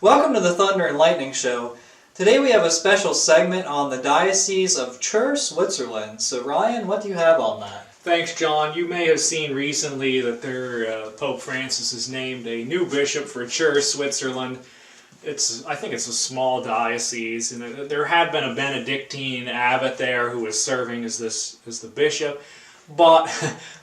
Welcome to the Thunder and Lightning Show. Today we have a special segment on the Diocese of Chur, Switzerland. So Ryan, what do you have on that? Thanks, John. You may have seen recently that Pope Francis has named a new bishop for Chur, Switzerland. I think it's a small diocese, and there had been a Benedictine abbot there who was serving as the bishop. But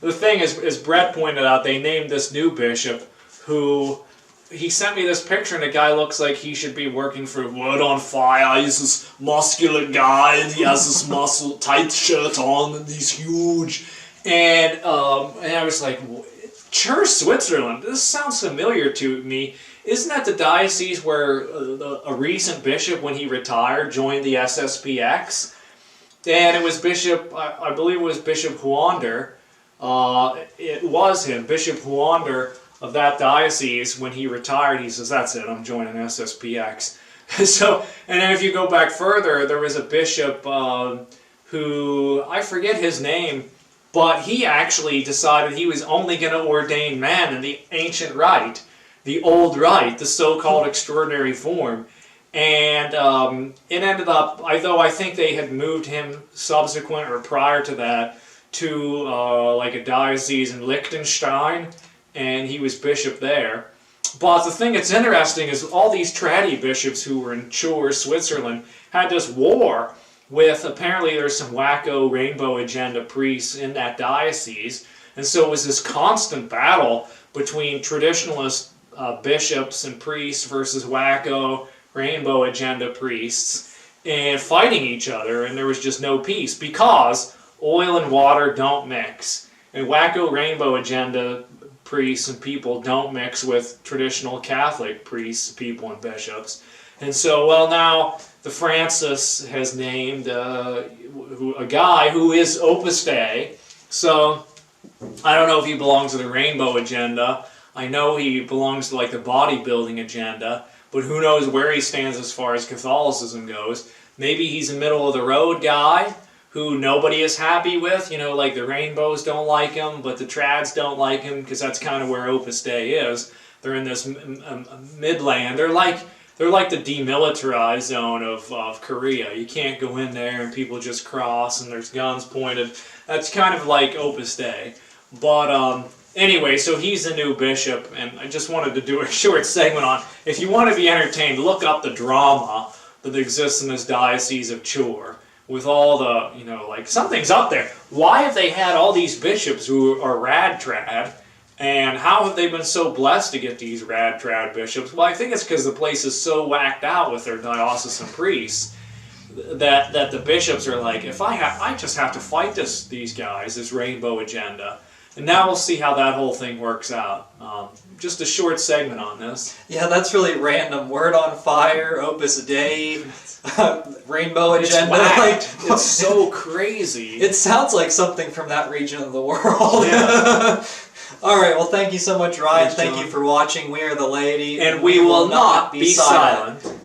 the thing is, as Brett pointed out, they named this new bishop who... He sent me this picture, and the guy looks like he should be working for Word on Fire. He's this muscular guy, and he has this tight shirt on, and he's huge. And I was like, Chur, Switzerland, this sounds familiar to me. Isn't that the diocese where a recent bishop, when he retired, joined the SSPX? And it was Bishop, I believe it was Bishop Huander. It was him, Bishop Huander, of that diocese. When he retired, he says, that's it, I'm joining SSPX. And then if you go back further, there was a bishop who, I forget his name, but he actually decided he was only going to ordain men in the ancient rite, the old rite, the so-called extraordinary form. And it ended up, though I think they had moved him subsequent or prior to that to like a diocese in Liechtenstein, and he was bishop there. But the thing that's interesting is all these traddy bishops who were in Chur, Switzerland, had this war with, apparently there's some wacko rainbow agenda priests in that diocese, and so it was this constant battle between traditionalist bishops and priests versus wacko rainbow agenda priests, and fighting each other, and there was just no peace, because oil and water don't mix, and wacko rainbow agenda priests and people don't mix with traditional Catholic priests, people, and bishops. And so, well, now the Francis has named a guy who is Opus Dei. So I don't know if he belongs to the rainbow agenda. I know he belongs to like the bodybuilding agenda, but who knows where he stands as far as Catholicism goes. Maybe he's a middle-of-the-road guy who nobody is happy with, like the rainbows don't like him, but the trads don't like him, because that's kind of where Opus Dei is. They're in this midland. They're like the demilitarized zone of Korea. You can't go in there and people just cross and there's guns pointed. That's kind of like Opus Dei. But anyway, so he's the new bishop, and I just wanted to do a short segment on, if you want to be entertained, look up the drama that exists in this Diocese of Chur. With all the, like, something's up there. Why have they had all these bishops who are rad-trad, and how have they been so blessed to get these rad-trad bishops? Well, I think it's because the place is so whacked out with their diocesan priests that the bishops are like, I just have to fight these guys, this rainbow agenda. And now we'll see how that whole thing works out. Just a short segment on this. Yeah, that's really random. Word on Fire, Opus Dei, rainbow agenda. It's so crazy. It sounds like something from that region of the world. Yeah. All right, well, thank you so much, Ryan. Thanks, thank you for watching. We are the Laity. And we will not be silent.